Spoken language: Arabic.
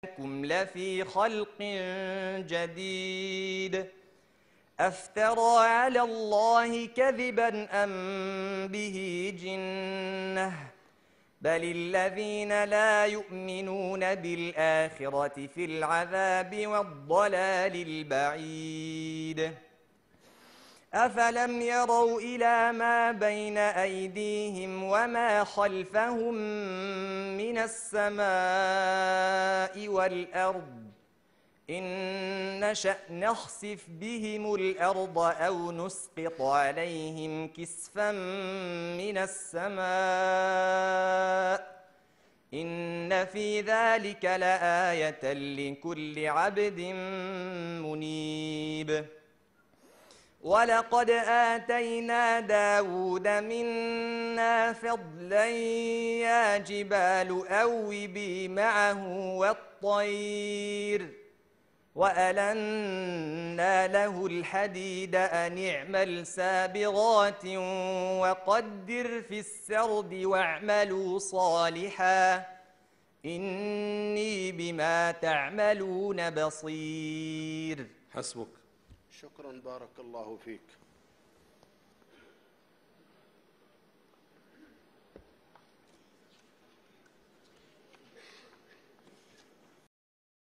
إنكم لفي خلق جديد أفترى على الله كذبا أم به جنة بل الذين لا يؤمنون بالآخرة في العذاب والضلال البعيد أفلم يروا إلى ما بين أيديهم وما خلفهم من السماء والأرض إن نشأ نخسف بهم الأرض أو نسقط عليهم كسفا من السماء إن في ذلك لآية لكل عبد منيب ولقد آتينا داود منا فضلا يا جبال أوبي معه والطير وألنا له الحديد أن اعمل سابغات وقدر في السرد واعملوا صالحا إني بما تعملون بصير. حسبك. شكرا، بارك الله فيك.